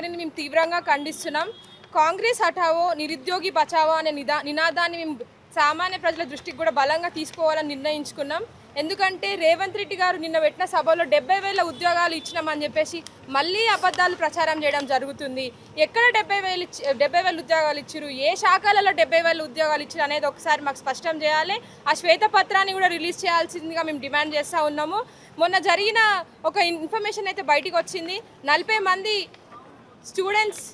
వైఖరిని మేము తీవ్రంగా ఖండిస్తున్నాం. కాంగ్రెస్ హఠావో నిరుద్యోగి బచావో అనే నినాదాన్ని మేము సామాన్య ప్రజల దృష్టికి కూడా బలంగా తీసుకోవాలని నిర్ణయించుకున్నాం. ఎందుకంటే రేవంత్ రెడ్డి గారు నిన్న పెట్టిన సభలో 70,000 ఉద్యోగాలు ఇచ్చినామని చెప్పేసి మళ్ళీ అబద్ధాలు ప్రచారం చేయడం జరుగుతుంది. ఎక్కడ 70,000 ఉద్యోగాలు ఇచ్చారు, ఏ శాఖలలో 70,000 ఉద్యోగాలు ఇచ్చారు అనేది ఒకసారి మాకు స్పష్టం చేయాలి. ఆ శ్వేతపత్రాన్ని కూడా రిలీజ్ చేయాల్సిందిగా మేము డిమాండ్ చేస్తూ ఉన్నాము. మొన్న జరిగిన ఒక ఇన్ఫర్మేషన్ అయితే బయటికి వచ్చింది. 40 మంది స్టూడెంట్స్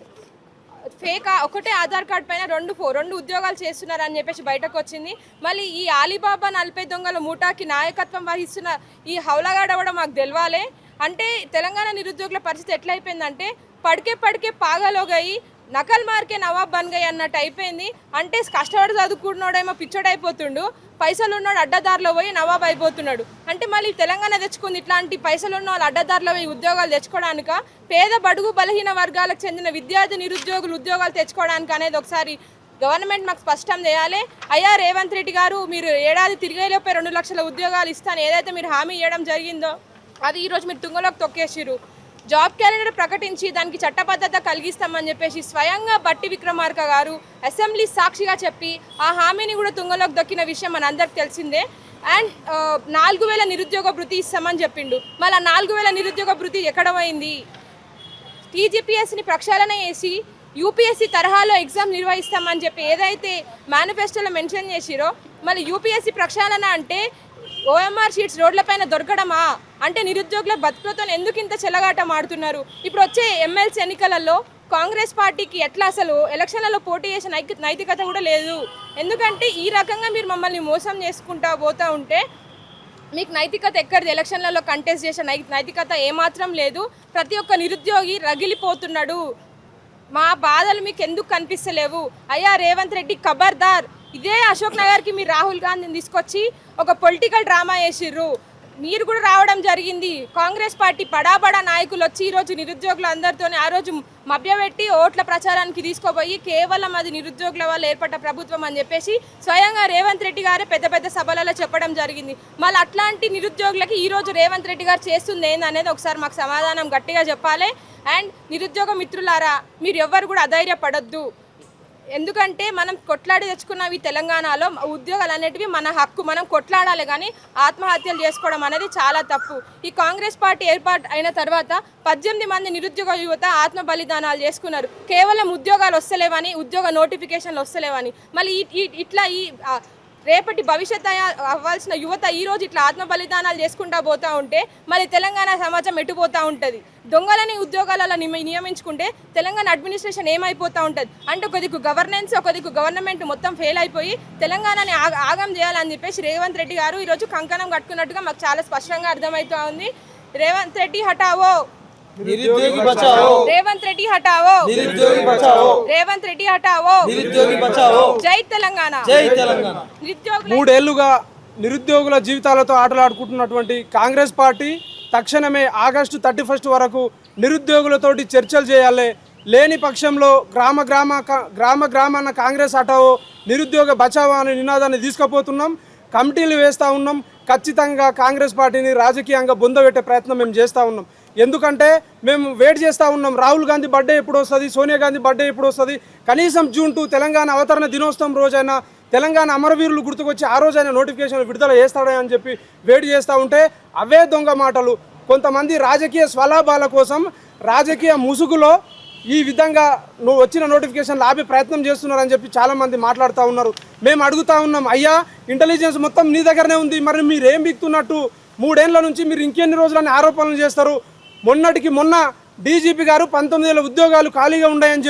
ఫేక్ ఒకటే ఆధార్ కార్డ్ పైన రెండు ఉద్యోగాలు చేస్తున్నారని చెప్పేసి బయటకు వచ్చింది. మళ్ళీ ఈ అలీబాబా 40 దొంగల ముఠాకి నాయకత్వం వహిస్తున్న ఈ హౌలగాడ్ అవ్వడం మాకు తెలవాలి. అంటే తెలంగాణ నిరుద్యోగుల పరిస్థితి ఎట్లయిపోయిందంటే పడికే పాగలోగయి నకల్ మార్కే నవాబ్ బన్ గయి అన్నట్టు అయిపోయింది. అంటే కష్టపడి చదువుకున్నాడేమో పిచ్చోడైపోతుండు, పైసలు ఉన్నాడు అడ్డదారిలో పోయి నవాబ్ అయిపోతున్నాడు. అంటే మళ్ళీ తెలంగాణ తెచ్చుకుంది ఇట్లాంటి పైసలు ఉన్న వాళ్ళు అడ్డదారిలో పోయి ఉద్యోగాలు తెచ్చుకోవడానిక, పేద బడుగు బలహీన వర్గాలకు చెందిన విద్యార్థి నిరుద్యోగులు ఉద్యోగాలు తెచ్చుకోవడానికి అనేది ఒకసారి గవర్నమెంట్ మాకు స్పష్టం చేయాలి. అయ్యా రేవంత్ రెడ్డి గారు, మీరు ఏడాది తిరిగేలోపే 2 లక్షల ఉద్యోగాలు ఇస్తాను ఏదైతే మీరు హామీ ఇవ్వడం జరిగిందో అది ఈరోజు మీరు తుంగలోకి తొక్కేసిరు. జాబ్ క్యాలెండర్ ప్రకటించి దానికి చట్టబద్ధత కలిగిస్తామని చెప్పేసి స్వయంగా బట్టి విక్రమార్క గారు అసెంబ్లీ సాక్షిగా చెప్పి ఆ హామీని కూడా తుంగలోకి దొక్కిన విషయం మనందరికి తెలిసిందే. అండ్ 4,000 నిరుద్యోగ భృతి ఇస్తామని చెప్పిండు. మళ్ళీ 4,000 నిరుద్యోగ భృతి ఎక్కడ పోయింది? టీజీపీఎస్ని ప్రక్షాళన చేసి యూపీఎస్సీ తరహాలో ఎగ్జామ్ నిర్వహిస్తామని చెప్పి ఏదైతే మేనిఫెస్టోలో మెన్షన్ చేసిరో, మళ్ళీ యూపీఎస్సీ ప్రక్షాళన అంటే ఓఎంఆర్ షీట్స్ రోడ్లపైన దొరకడమా? అంటే నిరుద్యోగుల బతుకులతో ఎందుకు ఇంత చెలగాటం ఆడుతున్నారు? ఇప్పుడు వచ్చే ఎమ్మెల్సీ ఎన్నికలలో కాంగ్రెస్ పార్టీకి ఎట్లా అసలు ఎలక్షన్లలో పోటీ చేసే నైతికత కూడా లేదు. ఎందుకంటే ఈ రకంగా మీరు మమ్మల్ని మోసం చేసుకుంటా పోతూ ఉంటే మీకు నైతికత ఎక్కడిది? ఎలక్షన్లలో కంటెస్ట్ చేసే నైతికత ఏమాత్రం లేదు. ప్రతి ఒక్క నిరుద్యోగి రగిలిపోతున్నాడు. మా బాధలు మీకు ఎందుకు కనిపిస్తలేవు? అయ్యా రేవంత్ రెడ్డి ఖబర్దార్. ఇదే అశోక్ నగర్కి మీరు రాహుల్ గాంధీని తీసుకొచ్చి ఒక పొలిటికల్ డ్రామా వేసిర్రు. మీరు కూడా రావడం జరిగింది. కాంగ్రెస్ పార్టీ బడా నాయకులు వచ్చి ఈరోజు నిరుద్యోగులు అందరితో ఆ రోజు మభ్యపెట్టి ఓట్ల ప్రచారానికి తీసుకుపోయి కేవలం అది నిరుద్యోగుల వల్ల ఏర్పడ్డ ప్రభుత్వం అని చెప్పేసి స్వయంగా రేవంత్ రెడ్డి గారే పెద్ద సభలలో చెప్పడం జరిగింది. మళ్ళీ అట్లాంటి నిరుద్యోగులకి ఈరోజు రేవంత్ రెడ్డి గారు చేస్తుంది ఏందనేది ఒకసారి మాకు సమాధానం గట్టిగా చెప్పాలి. అండ్ నిరుద్యోగ మిత్రులారా, మీరు ఎవ్వరు కూడా అధైర్యపడొద్దు. ఎందుకంటే మనం కొట్లాడి తెచ్చుకున్నవి తెలంగాణలో ఉద్యోగాలు అనేటివి మన హక్కు, మనం కొట్లాడాలి. కానీ ఆత్మహత్యలు చేసుకోవడం అనేది చాలా తప్పు. ఈ కాంగ్రెస్ పార్టీ ఏర్పాటు అయిన తర్వాత 18 మంది నిరుద్యోగ యువత ఆత్మ బలిదానాలు చేసుకున్నారు. కేవలం ఉద్యోగాలు వస్తలేవని, ఉద్యోగ నోటిఫికేషన్లు వస్తలేవని. మళ్ళీ ఇట్లా రేపటి భవిష్యత్ అవ్వాల్సిన యువత ఈరోజు ఇట్లా ఆత్మ బలిదానాలు చేసుకుంటూ పోతూ ఉంటే మళ్ళీ తెలంగాణ సమాజం ఎటుపోతూ ఉంటుంది? దొంగలని ఉద్యోగాలలో నియమించుకుంటే తెలంగాణ అడ్మినిస్ట్రేషన్ ఏమైపోతూ ఉంటుంది? అంటే ఒక దిక్కు గవర్నెన్స్, ఒక దిక్కు గవర్నమెంట్ మొత్తం ఫెయిల్ అయిపోయి తెలంగాణని ఆగం చేయాలని చెప్పేసి రేవంత్ రెడ్డి గారు ఈరోజు కంకణం కట్టుకున్నట్టుగా మాకు చాలా స్పష్టంగా అర్థమవుతూ ఉంది. రేవంత్ రెడ్డి హటావో, నిరుద్యోగి బచావో, రేవంత్ రెడ్డి హటావో, నిరుద్యోగి బచావో, రేవంత్ రెడ్డి హటావో, నిరుద్యోగి బచావో. జై తెలంగాణ, జై తెలంగాణ. నిరుద్యోగులు 3 ఏళ్లుగా నిరుద్యోగుల జీవితాలతో ఆటలాడుకుంటున్నటువంటి కాంగ్రెస్ పార్టీ తక్షణమే ఆగస్టు 31 వరకు నిరుద్యోగులతోటి చర్చలు చేయాలి. లేని పక్షంలో గ్రామాన కాంగ్రెస్ హటావో, నిరుద్యోగ బచావో అనే నినాదాన్ని తీసుకుపోతున్నాం. కమిటీలు వేస్తూ ఉన్నాం. ఖచ్చితంగా కాంగ్రెస్ పార్టీని రాజకీయంగా బొందబెట్టే ప్రయత్నం మేము చేస్తూ ఉన్నాం. ఎందుకంటే మేము వెయిట్ చేస్తూ ఉన్నాం. రాహుల్ గాంధీ బర్త్డే ఎప్పుడు వస్తుంది, సోనియా గాంధీ బర్త్డే ఎప్పుడు వస్తుంది, కనీసం జూన్ 2 తెలంగాణ అవతరణ దినోత్సవం రోజైనా తెలంగాణ అమరవీరులు గుర్తుకొచ్చి ఆ రోజైనా నోటిఫికేషన్ విడుదల చేస్తాడని అని చెప్పి వెయిట్ చేస్తూ ఉంటే అవే దొంగ మాటలు. కొంతమంది రాజకీయ స్వలాభాల కోసం రాజకీయ ముసుగులో ఈ విధంగా నువ్వు వచ్చిన నోటిఫికేషన్లు ఆపే ప్రయత్నం చేస్తున్నారని చెప్పి చాలామంది మాట్లాడుతూ ఉన్నారు. మేము అడుగుతూ ఉన్నాం, అయ్యా ఇంటెలిజెన్స్ మొత్తం నీ దగ్గరనే ఉంది, మరి మీరేం బిక్తున్నట్టు 3 ఏళ్ల నుంచి మీరు ఇంకెన్ని రోజులని ఆరోపణలు చేస్తారు? మొన్నటికి మొన్న డీజీపీ గారు 19,000 ఉద్యోగాలు ఖాళీగా ఉన్నాయని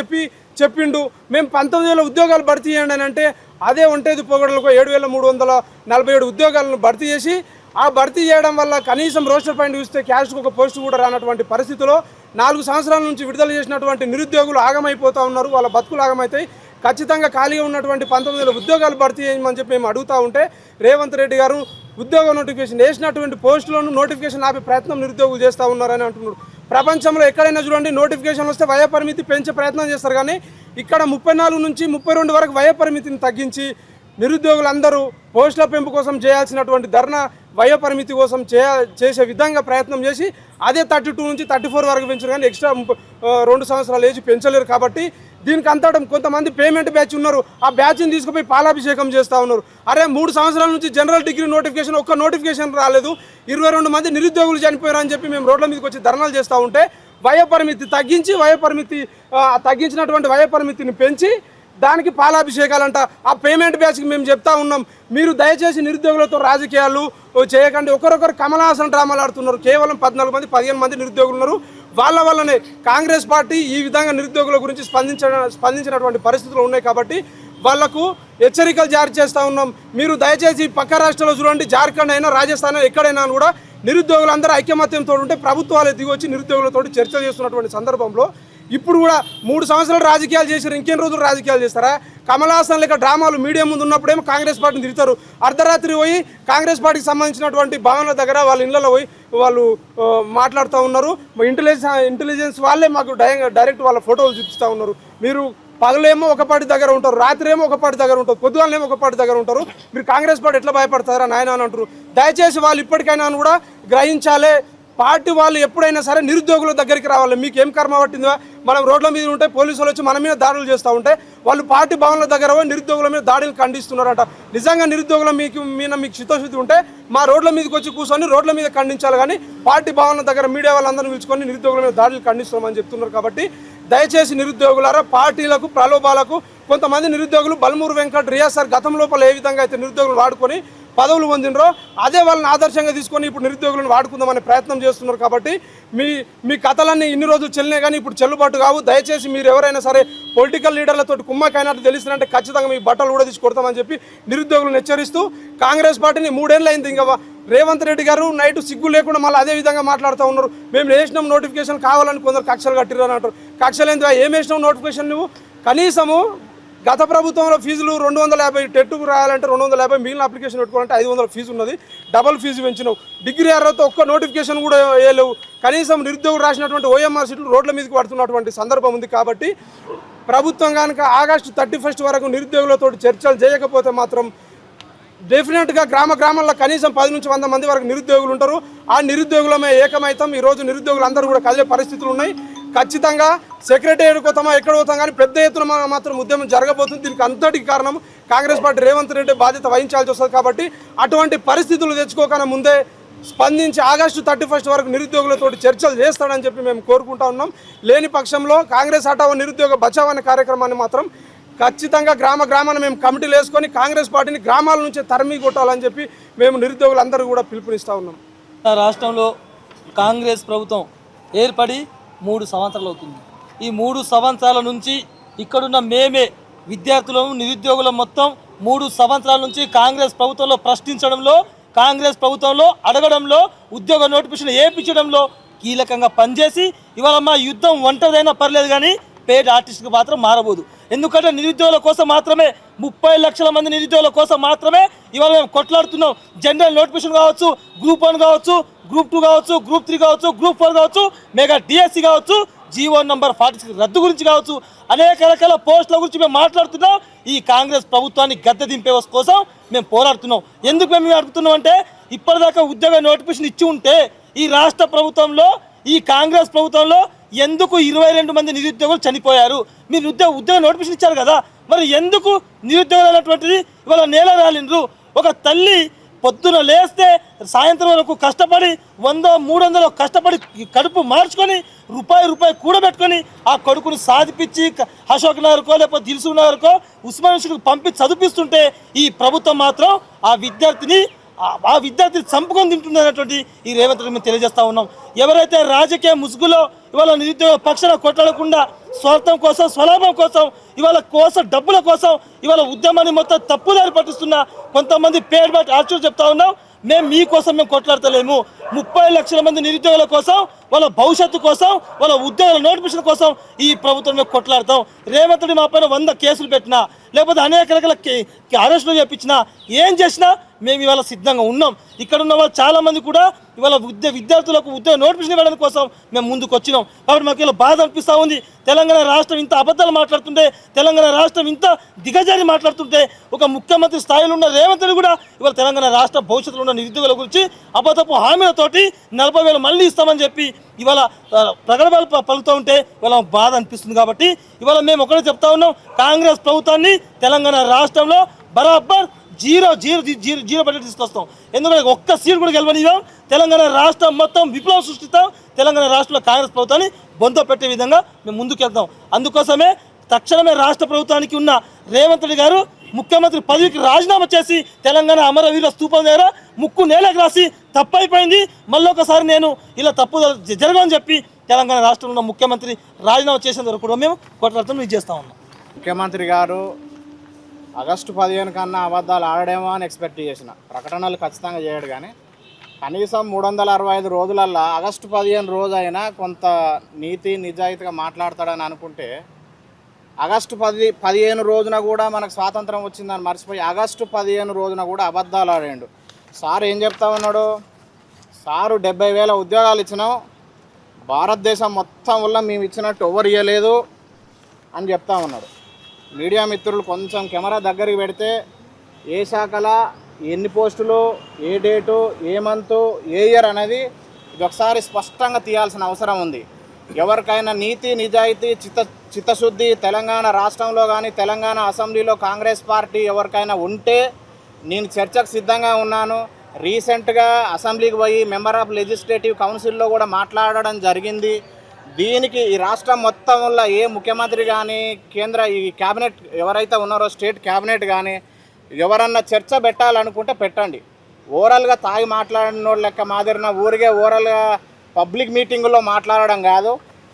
చెప్పిండు. మేము 19,000 ఉద్యోగాలు భర్తీ చేయండి అని అంటే అదే ఒంటేది పోగడలకు 7,347 ఉద్యోగాలను భర్తీ చేసి ఆ భర్తీ చేయడం వల్ల కనీసం రోస్టర్ పాయింట్ చూస్తే క్యాస్ట్కి ఒక పోస్ట్ కూడా రానటువంటి పరిస్థితిలో 4 సంవత్సరాల నుంచి విడుదల చేసినటువంటి నిరుద్యోగులు ఆగమైపోతూ ఉన్నారు. వాళ్ళ బతుకులు ఆగమవుతాయి. ఖచ్చితంగా ఖాళీగా ఉన్నటువంటి 19,000 ఉద్యోగాలు భర్తీ చేయమని చెప్పి మేము అడుగుతూ ఉంటే రేవంత్ రెడ్డి గారు ఉద్యోగ నోటిఫికేషన్ వేసినటువంటి పోస్టులను నోటిఫికేషన్ ఆపే ప్రయత్నం నిరుద్యోగులు చేస్తూ ఉన్నారని అంటున్నారు. ప్రపంచంలో ఎక్కడైనా చూడండి, నోటిఫికేషన్ వస్తే వయోపరిమితి పెంచే ప్రయత్నం చేస్తారు. కానీ ఇక్కడ 34 నుంచి 32 వరకు వయోపరిమితిని తగ్గించి నిరుద్యోగులందరూ పోస్టుల పెంపు కోసం చేయాల్సినటువంటి ధర్నా వయో పరిమితి కోసం చేసే విధంగా ప్రయత్నం చేసి అదే 32 నుంచి 34 వరకు పెంచారు, కానీ ఎక్స్ట్రా 2 సంవత్సరాల ఏజ్ పెంచలేరు. కాబట్టి దీనికి అంతటం కొంతమంది పేమెంట్ బ్యాచ్ ఉన్నారు, ఆ బ్యాచ్ని తీసుకుపోయి పాలాభిషేకం చేస్తూ ఉన్నారు. అరే 3 సంవత్సరాల నుంచి జనరల్ డిగ్రీ నోటిఫికేషన్, ఒక్క నోటిఫికేషన్ రాలేదు, 22 మంది నిరుద్యోగులు చనిపోయారు అని చెప్పి మేము రోడ్ల మీదకి వచ్చి ధర్నాలు చేస్తూ ఉంటే వయోపరిమితి తగ్గించినటువంటి వయోపరిమితిని పెంచి దానికి పాలాభిషేకాలంట. ఆ పేమెంట్ బ్యాచ్కి మేము చెప్తా ఉన్నాం, మీరు దయచేసి నిరుద్యోగులతో రాజకీయాలు చేయకండి. ఒకరొకరు కమలహాసన్ డ్రామాలు ఆడుతున్నారు. కేవలం 14 మంది 15 మంది నిరుద్యోగులు ఉన్నారు. వాళ్ళ వల్లనే కాంగ్రెస్ పార్టీ ఈ విధంగా నిరుద్యోగుల గురించి స్పందించినటువంటి పరిస్థితులు ఉన్నాయి. కాబట్టి వాళ్లకు హెచ్చరికలు జారీ చేస్తూ ఉన్నాం. మీరు దయచేసి పక్క రాష్ట్రాల్లో చూడండి, జార్ఖండ్ అయినా రాజస్థాన్ ఎక్కడైనా కూడా నిరుద్యోగులందరూ ఐకమత్యంతో ఉంటే ప్రభుత్వాలు దిగొచ్చి నిరుద్యోగులతో చర్చలు చేస్తున్నటువంటి సందర్భంలో ఇప్పుడు కూడా 3 సంవత్సరాలు రాజకీయాలు చేశారు, ఇంకెన్ని రోజులు రాజకీయాలు చేస్తారా? కమల్ హాసన్ లెక్క డ్రామాలు మీడియా ముందు ఉన్నప్పుడేమో కాంగ్రెస్ పార్టీని తిరుగుతారు, అర్ధరాత్రి పోయి కాంగ్రెస్ పార్టీకి సంబంధించినటువంటి భవన్ల దగ్గర వాళ్ళ ఇళ్లలో పోయి వాళ్ళు మాట్లాడుతూ ఉన్నారు. ఇంటెలిజెన్స్ వాళ్ళే మాకు డైరెక్ట్ వాళ్ళ ఫోటోలు చూపిస్తూ ఉన్నారు. మీరు పగలేమో ఒక పార్టీ దగ్గర ఉంటారు, రాత్రి ఏమో ఒక పార్టీ దగ్గర ఉంటారు, పొద్దుగాలేమో ఒక పార్టీ దగ్గర ఉంటారు. మీరు కాంగ్రెస్ పార్టీ ఎట్లా భయపడతారా నాయన అని అంటారు. దయచేసి వాళ్ళు ఇప్పటికైనా కూడా గ్రహించాలి. పార్టీ వాళ్ళు ఎప్పుడైనా సరే నిరుద్యోగుల దగ్గరికి రావాలి. మీకు ఏం కర్మ పట్టిందో? మనం రోడ్ల మీద ఉంటే పోలీసులు వచ్చి మన మీద దాడులు చేస్తూ ఉంటే వాళ్ళు పార్టీ భవన్ల దగ్గర నిరుద్యోగుల మీద దాడులు ఖండిస్తున్నారంట. నిజంగా నిరుద్యోగుల మీకు చిత్తశుద్ధి ఉంటే మా రోడ్ల మీదకి వచ్చి కూర్చొని రోడ్ల మీద ఖండించాలి, కానీ పార్టీ భవన్ల దగ్గర మీడియా వాళ్ళందరినీ పిలుచుకొని నిరుద్యోగుల మీద దాడులు ఖండిస్తున్నామని చెప్తున్నారు. కాబట్టి దయచేసి నిరుద్యోగులారా, పార్టీలకు ప్రలోభాలకు కొంతమంది నిరుద్యోగులు బల్మూరు వెంకట్, రియాజ్ సార్ గతం లోపల ఏ విధంగా అయితే నిరుద్యోగులు వాడుకొని పదవులు పొందినరో అదే వాళ్ళని ఆదర్శంగా తీసుకొని ఇప్పుడు నిరుద్యోగులను వాడుకుందామనే ప్రయత్నం చేస్తున్నారు. కాబట్టి మీ కథలన్నీ ఇన్ని రోజులు చెల్లినే కానీ ఇప్పుడు చెల్లుబాటు కావు. దయచేసి మీరు ఎవరైనా సరే పొలిటికల్ లీడర్లతో కుమ్మకైనట్టు తెలిసినంటే ఖచ్చితంగా మీ బట్టలు కూడా తీసి కొడతామని చెప్పి నిరుద్యోగులను హెచ్చరిస్తూ కాంగ్రెస్ పార్టీని 3 ఏళ్ళు అయింది. ఇంకా రేవంత్ రెడ్డి గారు నైట్ సిగ్గు లేకుండా మళ్ళీ అదే విధంగా మాట్లాడుతూ ఉన్నారు. మేము వేసినాం నోటిఫికేషన్ కావాలని కొందరు కక్షలు కట్టిరు అని అంటారు. కక్షలు ఎందుకు? ఏం వేసినావు నోటిఫికేషన్? నువ్వు కనీసము గత ప్రభుత్వంలో ఫీజులు 250 టెట్టుకు రాయాలంటే 250, మిగిలిన అప్లికేషన్ పెట్టుకోవాలంటే 500 ఫీజు ఉన్నది, డబల్ ఫీజు పెంచినావు. డిగ్రీ అర్హత ఒక్క నోటిఫికేషన్ కూడా వేయలేవు. కనీసం నిరుద్యోగులు రాసినటువంటి ఓఎంఆర్ సీట్లు రోడ్ల మీదకి పడుతున్నటువంటి సందర్భం ఉంది. కాబట్టి ప్రభుత్వం కనుక ఆగస్టు 31 వరకు నిరుద్యోగులతో చర్చలు చేయకపోతే మాత్రం డెఫినెట్గా గ్రామాల్లో కనీసం 10 నుంచి 100 మంది వరకు నిరుద్యోగులు ఉంటారు. ఆ నిరుద్యోగులమే ఏకమైతాం. ఈరోజు నిరుద్యోగులు అందరూ కూడా కదిలే పరిస్థితులు ఉన్నాయి. ఖచ్చితంగా సెక్రటేరియట్ పోతామా ఎక్కడ పోతాం, కానీ పెద్ద ఎత్తున మాత్రం ఉద్యమం జరగబోతుంది. దీనికి అంతటికి కారణం కాంగ్రెస్ పార్టీ రేవంత్ రెడ్డి బాధ్యత వహించాల్సి వస్తుంది. కాబట్టి అటువంటి పరిస్థితులు తెచ్చుకోకన్నా ముందే స్పందించి ఆగస్టు 31 వరకు నిరుద్యోగులతో చర్చలు చేస్తాడని చెప్పి మేము కోరుకుంటా ఉన్నాం. లేని పక్షంలో కాంగ్రెస్ హఠావో నిరుద్యోగ బచావ్ అనే కార్యక్రమాన్ని మాత్రం ఖచ్చితంగా గ్రామాన్ని మేము కమిటీలు వేసుకొని కాంగ్రెస్ పార్టీని గ్రామాల నుంచే తరిమి కొట్టాలని చెప్పి మేము నిరుద్యోగులందరూ కూడా పిలుపునిస్తూ ఉన్నాం. రాష్ట్రంలో కాంగ్రెస్ ప్రభుత్వం ఏర్పడి 3 సంవత్సరాలు అవుతుంది. ఈ 3 సంవత్సరాల నుంచి ఇక్కడున్న మేమే విద్యార్థులను నిరుద్యోగుల మొత్తం 3 సంవత్సరాల నుంచి కాంగ్రెస్ ప్రభుత్వంలో ప్రశ్నించడంలో, కాంగ్రెస్ ప్రభుత్వంలో అడగడంలో, ఉద్యోగ నోటిఫికేషన్ ఏపించడంలో కీలకంగా పనిచేసి ఇవాళ మా యుద్ధం ఒంటరిదైనా పర్లేదు కానీ పేడ్ ఆర్టిస్ట్కి మాత్రం మారబోదు. ఎందుకంటే నిరుద్యోగుల కోసం మాత్రమే 30 లక్షల మంది నిరుద్యోగుల కోసం మాత్రమే ఇవాళ మేము కొట్లాడుతున్నాం. జనరల్ నోటిఫికేషన్ కావచ్చు, గ్రూప్ 1 కావచ్చు, గ్రూప్ 2 కావచ్చు, గ్రూప్ 3 కావచ్చు, గ్రూప్ 4 కావచ్చు, మెగా డిఎస్సి కావచ్చు, జీవో నంబర్ 46 రద్దు గురించి కావచ్చు, అనేక రకాల పోస్టుల గురించి మేము మాట్లాడుతున్నాం. ఈ కాంగ్రెస్ ప్రభుత్వాన్ని గద్దె దింపే కోసం మేము పోరాడుతున్నాం. ఎందుకు మేము అడుగుతున్నాం అంటే ఇప్పటిదాకా ఉద్యోగ నోటిఫికేషన్ ఇచ్చి ఉంటే ఈ రాష్ట్ర ప్రభుత్వంలో, ఈ కాంగ్రెస్ ప్రభుత్వంలో ఎందుకు 22 మంది నిరుద్యోగులు చనిపోయారు? మీరు ఉద్యోగ నోటిఫికేషన్ ఇచ్చారు కదా, మరి ఎందుకు నిరుద్యోగులు అనేటువంటిది ఇవాళ నేల రాలిండ్రు? ఒక తల్లి పొద్దున లేస్తే సాయంత్రం వరకు కష్టపడి 100-300 కష్టపడి కడుపు మార్చుకొని రూపాయి కూడబెట్టుకొని ఆ కొడుకును సాధిపించి అశోక్ నగర్కో లేకపోతే దిల్సుఖ్ నగర్కో ఉస్మానియాకు పంపి చదివిస్తుంటే ఈ ప్రభుత్వం మాత్రం ఆ విద్యార్థిని చంపుకొని తింటుంది అనేటువంటి ఈ రేవంత్ రెడ్డి మేము తెలియజేస్తా ఉన్నాం. ఎవరైతే రాజకీయ ముసుగులో ఇవాళ నిరుద్యోగ పక్షాన కొట్లాడకుండా స్వార్థం కోసం, స్వలాభం కోసం, ఇవాళ డబ్బుల కోసం ఇవాళ ఉద్యమాన్ని మొత్తం తప్పుదారి పట్టిస్తున్న కొంతమంది పేరు బట్టి ఆర్చూరు చెప్తా ఉన్నాం. మేము మీకోసం మేము కొట్లాడతలేము. 30 లక్షల మంది నిరుద్యోగుల కోసం, వాళ్ళ భవిష్యత్తు కోసం, వాళ్ళ ఉద్యోగాల నోటిఫికేషన్ కోసం ఈ ప్రభుత్వం మేము కొట్లాడతాం. రేవంత్ రెడ్డి మా పైన 100 కేసులు పెట్టినా లేకపోతే అనేక రకాల అరెస్టులు చేపించినా ఏం చేసినా మేము ఇవాళ సిద్ధంగా ఉన్నాం. ఇక్కడ ఉన్న వాళ్ళు చాలామంది కూడా ఇవాళ విద్యార్థులకు ఉద్యోగ నోటిఫికేషన్ ఇవ్వడం కోసం మేము ముందుకు వచ్చినాం. కాబట్టి మాకు ఇలా బాధ అనిపిస్తూ ఉంది. తెలంగాణ రాష్ట్రం ఇంత అబద్ధాలు మాట్లాడుతుంటే, తెలంగాణ రాష్ట్రం ఇంత దిగజారి మాట్లాడుతుంటే, ఒక ముఖ్యమంత్రి స్థాయిలో ఉన్న రేవంత్ రెడ్డి కూడా ఇవాళ తెలంగాణ రాష్ట్ర భవిష్యత్తులో ఉన్న నిరుద్యోగుల గురించి అబద్ధపు హామీలతోటి 40,000 మళ్ళీ ఇస్తామని చెప్పి ఇవాళ ప్రగల్భాలు పలుకుతూ ఉంటే ఇవాళ బాధ అనిపిస్తుంది. కాబట్టి ఇవాళ మేము ఒకటే చెప్తా ఉన్నాం, కాంగ్రెస్ ప్రభుత్వాన్ని తెలంగాణ రాష్ట్రంలో బరాబర్ జీరో బడ్జెట్ తీసుకొస్తాం. ఎందుకంటే ఒక్క సీట్ కూడా గెలవనివ్వం. తెలంగాణ రాష్ట్రం మొత్తం విప్లవం సృష్టిస్తాం. తెలంగాణ రాష్ట్రంలో కాంగ్రెస్ ప్రభుత్వాన్ని బొంద పెట్టే విధంగా మేము ముందుకు వెళ్తాం. అందుకోసమే తక్షణమే రాష్ట్ర ప్రభుత్వానికి ఉన్న రేవంత్ రెడ్డి గారు ముఖ్యమంత్రి పదవికి రాజీనామా చేసి తెలంగాణ అమరవీరుల స్తూపం దగ్గర ముక్కు నేలకు రాసి తప్పైపోయింది, మళ్ళొకసారి నేను ఇలా తప్పు జరగని చెప్పి తెలంగాణ రాష్ట్రంలో ఉన్న ముఖ్యమంత్రి రాజీనామా చేసేంత వరకు కూడా మేము కొట్లాడతాం, ఇది చేస్తూ ఉన్నాం. ముఖ్యమంత్రి గారు ఆగస్టు 15 కన్నా అబద్ధాలు ఆడడేమో అని ఎక్స్పెక్ట్ చేసిన, ప్రకటనలు ఖచ్చితంగా చేయడు. కానీ కనీసం 365 రోజులల్లో ఆగస్టు 15 రోజు అయినా కొంత నీతి నిజాయితీగా మాట్లాడతాడని అనుకుంటే, ఆగస్టు 15 రోజున కూడా మనకు స్వాతంత్రం వచ్చిందని మర్చిపోయి ఆగస్టు 15 రోజున కూడా అబద్ధాలు ఆడాడు. సార్ ఏం చెప్తా ఉన్నాడు? సారు 70,000 ఉద్యోగాలు ఇచ్చినాం, భారతదేశం మొత్తం వల్ల మేము ఇచ్చినట్టు ఎవరు ఇవ్వలేదు అని చెప్తా ఉన్నాడు. మీడియా మిత్రులు కొంచెం కెమెరా దగ్గరికి పెడితే ఏ శాఖల ఎన్ని పోస్టులు, ఏ డేటు, ఏ మంతు, ఏ ఇయర్ అనేది ఇది ఒకసారి స్పష్టంగా తీయాల్సిన అవసరం ఉంది. ఎవరికైనా నీతి నిజాయితీ చిత్తశుద్ధి తెలంగాణ రాష్ట్రంలో కానీ తెలంగాణ అసెంబ్లీలో కాంగ్రెస్ పార్టీ ఎవరికైనా ఉంటే నేను చర్చకు సిద్ధంగా ఉన్నాను. రీసెంట్గా అసెంబ్లీకి పోయి మెంబర్ ఆఫ్ లెజిస్లేటివ్ కౌన్సిల్లో కూడా మాట్లాడడం జరిగింది. దీనికి ఈ రాష్ట్రం మొత్తం వల్ల ఏ ముఖ్యమంత్రి కానీ కేంద్ర ఈ క్యాబినెట్ ఎవరైతే ఉన్నారో స్టేట్ క్యాబినెట్ కానీ ఎవరన్నా చర్చ పెట్టాలనుకుంటే పెట్టండి. ఓవరాల్గా తాగి మాట్లాడిన లెక్క మాదిరిన ఊరికే ఓవరాల్గా పబ్లిక్ మీటింగుల్లో మాట్లాడడం కాదు.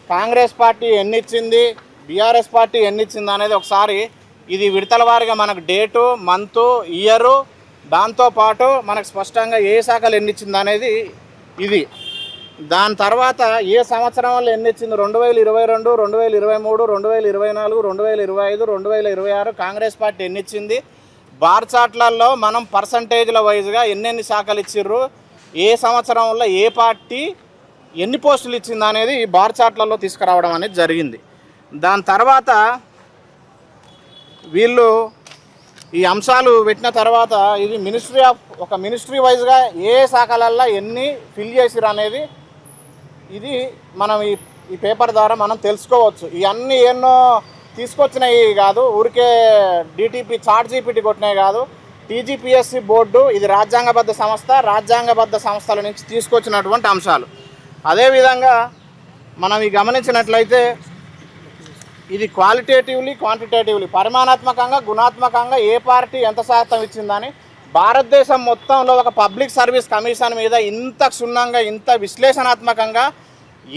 కాంగ్రెస్ పార్టీ ఎన్ని ఇచ్చింది, బీఆర్ఎస్ పార్టీ ఎన్ని ఇచ్చింది అనేది ఒకసారి ఇది విడతల వారిగా మనకు డేటు, మంతు, ఇయరు, దాంతోపాటు మనకు స్పష్టంగా ఏ శాఖలు ఎన్ని ఇచ్చింది అనేది ఇది. దాని తర్వాత ఏ సంవత్సరంలో ఎన్ని ఇచ్చింది, 2022, 2023, 2024, 2025, 2026 కాంగ్రెస్ పార్టీ ఎన్ని ఇచ్చింది, బార్ చార్ట్లలో మనం పర్సంటేజ్ల వైజ్గా ఎన్నెన్ని శాఖలు ఇచ్చిర్రు, ఏ సంవత్సరంలో ఏ పార్టీ ఎన్ని పోస్టులు ఇచ్చింది అనేది ఈ బార్ చార్ట్లలో తీసుకురావడం అనేది జరిగింది. దాని తర్వాత వీళ్ళు ఈ అంశాలు పెట్టిన తర్వాత ఇది మినిస్ట్రీ వైజ్గా ఏ శాఖలల్లో ఎన్ని ఫిల్ చేసిరు అనేది ఇది మనం ఈ పేపర్ ద్వారా మనం తెలుసుకోవచ్చు. ఇవన్నీ ఎన్నో తీసుకొచ్చినవి కాదు, ఊరికే డిటిపి చాట్ జీపీటీ కొట్టినవి కాదు. టీజీపీఎస్సీ బోర్డు ఇది రాజ్యాంగబద్ధ సంస్థ, రాజ్యాంగబద్ధ సంస్థల నుంచి తీసుకొచ్చినటువంటి అంశాలు. అదేవిధంగా మనం ఈ గమనించినట్లయితే ఇది క్వాలిటేటివ్లీ క్వాంటిటేటివ్లీ పరిమాణాత్మకంగా గుణాత్మకంగా ఏ పార్టీ ఎంత శాతం ఇచ్చిందని భారతదేశం మొత్తంలో ఒక పబ్లిక్ సర్వీస్ కమిషన్ మీద ఇంత క్షుణ్ణంగా ఇంత విశ్లేషణాత్మకంగా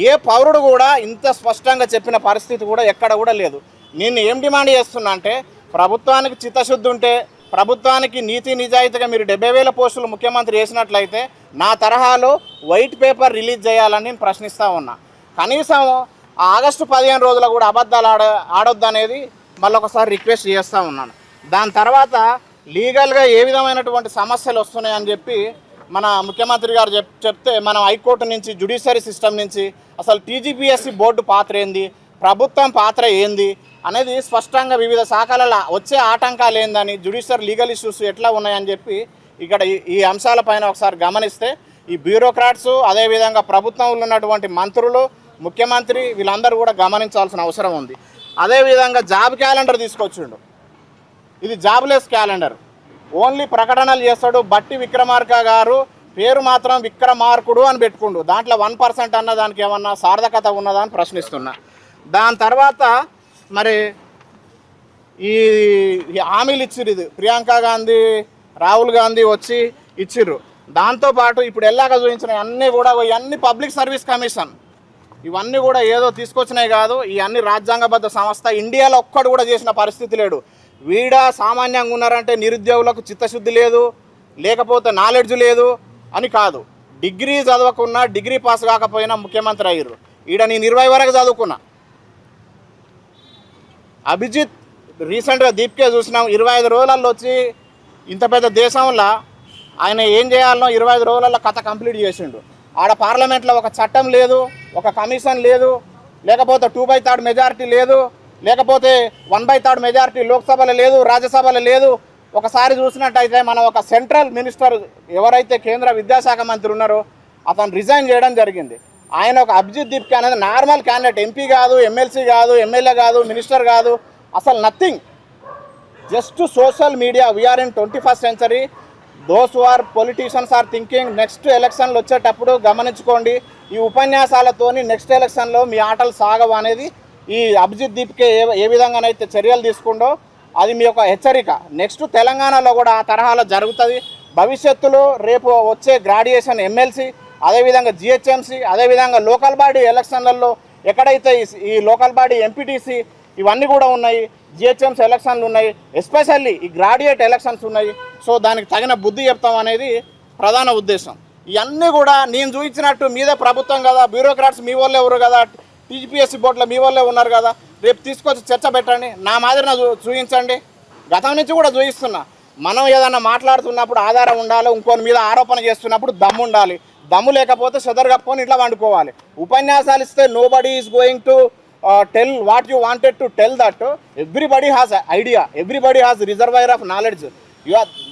ఏ పౌరుడు కూడా ఇంత స్పష్టంగా చెప్పిన పరిస్థితి కూడా ఎక్కడ కూడా లేదు. నేను ఏం డిమాండ్ చేస్తున్నా అంటే ప్రభుత్వానికి చిత్తశుద్ధి ఉంటే, ప్రభుత్వానికి నీతి నిజాయితీగా మీరు 70,000 పోస్టులు ముఖ్యమంత్రి చేసినట్లయితే నా తరహాలో వైట్ పేపర్ రిలీజ్ చేయాలని నేను ప్రశ్నిస్తూ ఉన్నా. కనీసం ఆగస్టు 15 రోజులు కూడా అబద్ధాలు ఆడొద్దు అనేది మళ్ళీ ఒకసారి రిక్వెస్ట్ చేస్తూ ఉన్నాను. దాని తర్వాత లీగల్గా ఏ విధమైనటువంటి సమస్యలు వస్తున్నాయని చెప్పి మన ముఖ్యమంత్రి గారు చెప్తే మనం హైకోర్టు నుంచి జ్యుడిషియరీ సిస్టమ్ నుంచి అసలు టీజీపీఎస్సీ బోర్డు పాత్ర ఏంది, ప్రభుత్వం పాత్ర ఏంది అనేది స్పష్టంగా వివిధ శాఖలలో వచ్చే ఆటంకాలు ఏందని, జ్యుడిషియరీ లీగల్ ఇష్యూస్ ఎట్లా ఉన్నాయని చెప్పి ఇక్కడ ఈ అంశాలపైన ఒకసారి గమనిస్తే ఈ బ్యూరోక్రాట్స్ అదేవిధంగా ప్రభుత్వంలో ఉన్నటువంటి మంత్రులు, ముఖ్యమంత్రి వీళ్ళందరూ కూడా గమనించాల్సిన అవసరం ఉంది. అదేవిధంగా జాబ్ క్యాలెండర్ తీసుకొచ్చిండు. ఇది జాబ్లెస్ క్యాలెండర్, ఓన్లీ ప్రకటనలు చేస్తాడు. బట్టి విక్రమార్క గారు పేరు మాత్రం విక్రమార్కుడు అని పెట్టుకుండు. దాంట్లో 1% అన్న దానికి ఏమన్నా సార్థకత ఉన్నదా అని ప్రశ్నిస్తున్నా. దాని తర్వాత మరి ఈ హామీలు ఇచ్చిర్రు, ఇది ప్రియాంక గాంధీ, రాహుల్ గాంధీ వచ్చి ఇచ్చిర్రు. దాంతోపాటు ఇప్పుడు ఎలాగ చూపించినాయి అన్నీ కూడా ఇవన్నీ పబ్లిక్ సర్వీస్ కమిషన్ ఇవన్నీ కూడా ఏదో తీసుకొచ్చినాయి కాదు, ఇవన్నీ రాజ్యాంగబద్ధ సంస్థ. ఇండియాలో ఒక్కడు కూడా చేసిన పరిస్థితి లేడు. వీడ సామాన్యంగా ఉన్నారంటే నిరుద్యోగులకు చిత్తశుద్ధి లేదు, లేకపోతే నాలెడ్జ్ లేదు అని కాదు. డిగ్రీ చదవకున్నా, డిగ్రీ పాస్ కాకపోయినా ముఖ్యమంత్రి అయ్యారు. ఈడ నేను 20 వరకు చదువుకున్నా. అభిజిత్ రీసెంట్గా దీప్కే చూసినాం. 25 రోజులలో వచ్చి ఇంత పెద్ద దేశంలో ఆయన ఏం చేయాలనో 25 రోజులలో కథ కంప్లీట్ చేసిండు. ఆడ పార్లమెంట్లో ఒక చట్టం లేదు, ఒక కమిషన్ లేదు, లేకపోతే 2/3 మెజారిటీ లేదు, లేకపోతే 1/3 మెజారిటీ లోక్సభలో లేదు, రాజ్యసభలో లేదు. ఒకసారి చూసినట్టయితే మనం ఒక సెంట్రల్ మినిస్టర్ ఎవరైతే కేంద్ర విద్యాశాఖ మంత్రి ఉన్నారో అతను రిజైన్ చేయడం జరిగింది. ఆయన ఒక అభిజిత్ దీప్కే అనేది నార్మల్ క్యాండిడేట్, ఎంపీ కాదు, ఎమ్మెల్సీ కాదు, ఎమ్మెల్యే కాదు, మినిస్టర్ కాదు, అసలు nothing, just social media. We are in 21st century. Those who are politicians are thinking next ఎలక్షన్లు వచ్చేటప్పుడు గమనించుకోండి, ఈ ఉపన్యాసాలతోని నెక్స్ట్ ఎలక్షన్లో మీ ఆటలు సాగవు అనేది ఈ అభిజిత్ దీప్కే ఏ విధంగానైతే చర్యలు తీసుకుండో అది మీ యొక్క హెచ్చరిక. నెక్స్ట్ తెలంగాణలో కూడా ఆ తరహాలో జరుగుతుంది. భవిష్యత్తులో రేపు వచ్చే గ్రాడ్యుయేషన్ ఎమ్మెల్సీ, అదేవిధంగా జిహెచ్ఎంసీ, అదేవిధంగా లోకల్ బాడీ ఎలక్షన్లలో ఎక్కడైతే ఈ లోకల్ బాడీ ఎంపీటీసీ ఇవన్నీ కూడా ఉన్నాయి, జిహెచ్ఎంసీ ఎలక్షన్లు ఉన్నాయి, ఎస్పెషల్లీ ఈ గ్రాడ్యుయేట్ ఎలక్షన్స్ ఉన్నాయి. సో దానికి తగిన బుద్ధి చెప్తాం అనేది ప్రధాన ఉద్దేశం. ఇవన్నీ కూడా నేను చూపించినట్టు మీదే ప్రభుత్వం కదా, బ్యూరోక్రాట్స్ మీ వాళ్ళే ఎవరు కదా, టీజీపీఎస్సీ బోర్డులో మీ వాళ్ళే ఉన్నారు కదా, రేపు తీసుకొచ్చి చర్చ పెట్టండి, నా మాదిరిన చూపించండి. గతం నుంచి కూడా చూపిస్తున్నా, మనం ఏదన్నా మాట్లాడుతున్నప్పుడు ఆధారం ఉండాలి, ఇంకొని మీద ఆరోపణ చేస్తున్నప్పుడు దమ్ము ఉండాలి. దమ్ము లేకపోతే చెదరు కప్పుకొని ఇట్లా వండుకోవాలి. ఉపన్యాసాలు ఇస్తే nobody is going to tell what you wanted to tell. That everybody has an idea, everybody has reservoir of knowledge.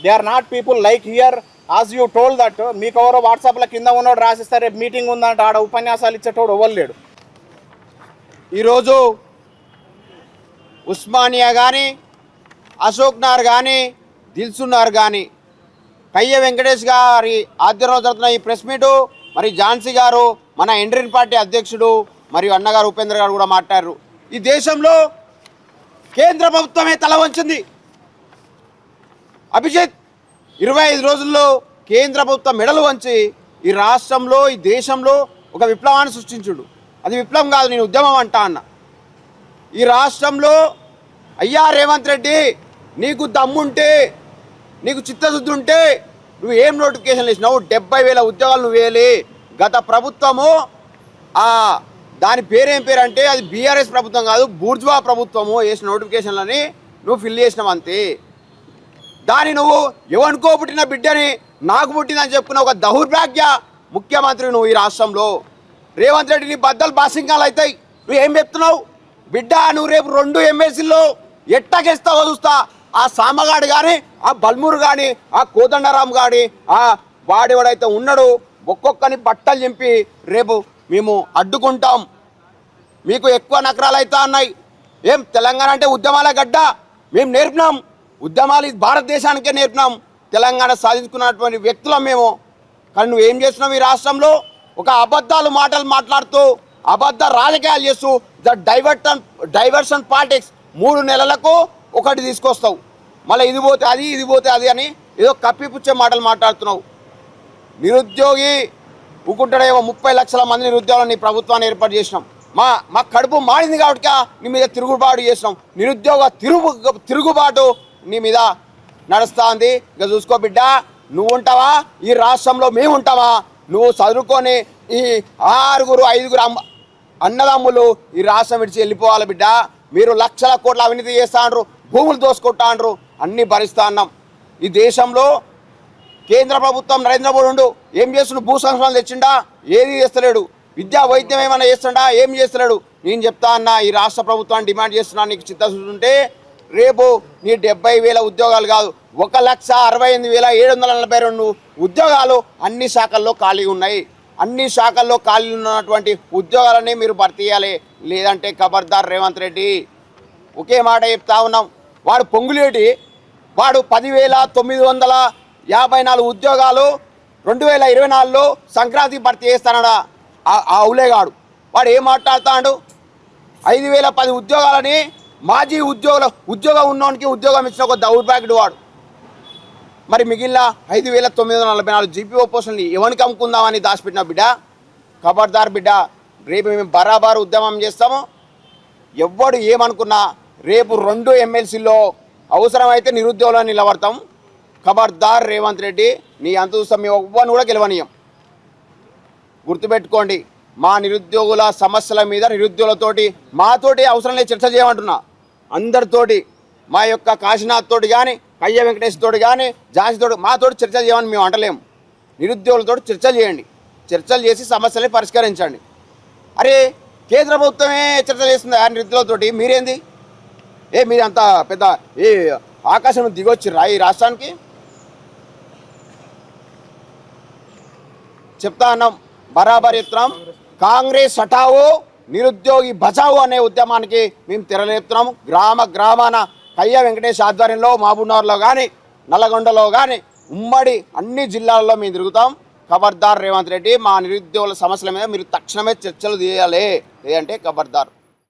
They are not people like here as you told that మీకు ఎవరో వాట్సాప్లో కింద ఉన్నోడు రాసిస్తే రేపు మీటింగ్ ఉందంటే ఆడ ఉపన్యాసాలు ఇచ్చేటోడు ఇవ్వలేడు. ఈరోజు ఉస్మానియా కానీ, అశోక్ నగర్ కానీ, దిల్సుఖ్నగర్ కానీ కయ్య వెంకటేష్ గారి ఆధ్వర్యంలో జరుగుతున్న ఈ ప్రెస్ మీటు మరి ఝాన్సీ గారు, మన ఇండియన్ పార్టీ అధ్యక్షుడు మరియు అన్నగారు ఉపేంద్ర గారు కూడా మాట్లాడారు. ఈ దేశంలో కేంద్ర ప్రభుత్వమే తల వంచింది. అభిజిత్ 25 రోజుల్లో కేంద్ర ప్రభుత్వం మెడలు వంచి ఈ రాష్ట్రంలో, ఈ దేశంలో ఒక విప్లవాన్ని సృష్టించుడు. అది విప్లవం కాదు, నేను ఉద్యమం అంటా అన్న. ఈ రాష్ట్రంలో అయ్యా రేవంత్ రెడ్డి, నీకు దమ్ముంటే, నీకు చిత్తశుద్ధి ఉంటే నువ్వు ఏం నోటిఫికేషన్లు ఇచ్చినావు? 70,000 ఉద్యోగాలు నువ్వు వేయలే. గత ప్రభుత్వము దాని పేరేం పేరు అంటే అది బీఆర్ఎస్ ప్రభుత్వం కాదు, బూర్జువా ప్రభుత్వము వేసిన నోటిఫికేషన్లని నువ్వు ఫిల్ చేసినావు అంతే. దాన్ని నువ్వు ఎవరికో పుట్టిన బిడ్డని నాకు పుట్టిందని చెప్పుకున్న ఒక దౌర్భాగ్య ముఖ్యమంత్రి నువ్వు ఈ రాష్ట్రంలో. రేవంత్ రెడ్డి నీ బద్దలు బాసింగాలు అవుతాయి. నువ్వు ఏం చెప్తున్నావు బిడ్డ? నువ్వు రేపు 2 ఎమ్మెల్సీల్లో ఎట్టగేస్తావో చూస్తా. ఆ సామగాడు కానీ, ఆ బల్మూరు కానీ, ఆ కోదండరాం కానీ, ఆ వాడెవడైతే ఉన్నాడు ఒక్కొక్కని బట్టలు చింపి రేపు మేము అడ్డుకుంటాం. మీకు ఎక్కువ నకరాలు అవుతా ఉన్నాయి. ఏం తెలంగాణ అంటే ఉద్యమాల గడ్డ, మేము నేర్పినాం ఉద్యమాలు, భారతదేశానికే నేర్పినాం. తెలంగాణ సాధించుకున్నటువంటి వ్యక్తులం మేము. కానీ నువ్వు ఏం చేస్తున్నావు ఈ రాష్ట్రంలో? ఒక అబద్ధాలు మాటలు మాట్లాడుతూ, అబద్ధ రాజకీయాలు చేస్తూ, డైవర్షన్ పాలిటిక్స్ 3 నెలలకు ఒకటి తీసుకొస్తావు. మళ్ళీ ఇది పోతే అది, ఇది పోతే అది అని ఏదో కప్పిపుచ్చే మాటలు మాట్లాడుతున్నావు. నిరుద్యోగి ఊకుంటాడేమో 30 లక్షల మంది నిరుద్యోగులను నీ ప్రభుత్వాన్ని ఏర్పాటు చేసినాం. మా కడుపు మాడింది కాబట్టి నీ మీద తిరుగుబాటు చేసినాం. నిరుద్యోగ తిరుగుబాటు నీ మీద నడుస్తూ ఉంది. ఇక చూసుకో బిడ్డ, నువ్వు ఉంటావా ఈ రాష్ట్రంలో, మేము ఉంటావా? నువ్వు చదువుకొని ఈ 6, 5 అన్నదమ్ములు ఈ రాష్ట్రం విడిచి వెళ్ళిపోవాలి బిడ్డ. మీరు లక్షల కోట్ల అవినీతి చేస్తా అంటారు, భూములు దోసుకుంటా అంటారు, అన్నీ భరిస్తా అన్నాం. ఈ దేశంలో కేంద్ర ప్రభుత్వం నరేంద్ర మోడీ ఏం చేస్తున్నాడు? భూ సంస్కరణలు తెచ్చిండా? ఏది చేస్తలేడు. విద్యా వైద్యం ఏమైనా చేస్తుండా? ఏం చేస్తలేడు. నేను చెప్తా అన్న, ఈ రాష్ట్ర ప్రభుత్వాన్ని డిమాండ్ చేస్తున్నా, నీకు చిత్తశుద్ధి ఉంటే రేపు నీ 70,000 ఉద్యోగాలు కాదు, 1,68,742 ఉద్యోగాలు అన్ని శాఖల్లో ఖాళీ ఉన్నాయి. అన్ని శాఖల్లో ఖాళీ ఉన్నటువంటి ఉద్యోగాలనే మీరు భర్తీ చేయాలి. లేదంటే ఖబర్దార్ రేవంత్ రెడ్డి. ఒకే మాట చెప్తా ఉన్నాం. వాడు పొంగులేటి, వాడు 10,954 ఉద్యోగాలు 2024లో సంక్రాంతి భర్తీ చేస్తానడా ఆ అవులేగాడు. వాడు ఏం మాట్లాడుతాడు? 5,010 ఉద్యోగాలని మాజీ ఉద్యోగం ఉన్నోనికి ఉద్యోగం ఇచ్చిన ఒక దౌర్భాగ్యుడు వాడు. మరి మిగిలిన 5,944 జీపీఓ పోస్టులని ఎవరికి అమ్ముకుందామని దాచిపెట్టిన బిడ్డ. ఖబర్దార్ బిడ్డ, రేపు మేము బరాబర్ ఉద్యమం చేస్తాము. ఎవ్వడు ఏమనుకున్నా రేపు 2 ఎమ్మెల్సీల్లో అవసరమైతే నిరుద్యోగులను నిలబడతాం. ఖబర్దార్ రేవంత్ రెడ్డి, నీ అంత చూస్తాం. మేము ఎవ్వరిని కూడా గెలవనీయం. గుర్తుపెట్టుకోండి, మా నిరుద్యోగుల సమస్యల మీద నిరుద్యోగులతోటి మాతోటి అవసరం లేదు చర్చ చేయమంటున్నా. అందరితోటి మా యొక్క కాశీనాథ్ తోటి కానీ కయ్య వెంకటేష్ తోటి కానీ ఝాన్సీ తోటి మాతోటి చర్చలు చేయమని మేము అంటలేము. నిరుద్యోగులతో చర్చలు చేయండి, చర్చలు చేసి సమస్యల్ని పరిష్కరించండి. అరే కేంద్ర ప్రభుత్వమే చర్చలు చేస్తుంది ఆ నిరుద్యోగులతోటి, మీరేంది మీరు అంత పెద్ద ఆకాశం దిగొచ్చిర్రా ఈ రాష్ట్రానికి? చెప్తా అన్నాం, బరాబర్ చెప్తున్నాం. కాంగ్రెస్ హఠావో నిరుద్యోగి బచావో అనే ఉద్యమానికి మేము తెరలేపుతున్నాము. గ్రామాన కయ్య వెంకటేష్ ఆధ్వర్యంలో మహబూబ్నగర్లో కానీ నల్లగొండలో కానీ ఉమ్మడి అన్ని జిల్లాల్లో మేము తిరుగుతాం. ఖబర్దార్ రేవంత్ రెడ్డి, మా నిరుద్యోగుల సమస్యల మీద మీరు తక్షణమే చర్చలు చేయాలి, అంటే ఖబర్దార్.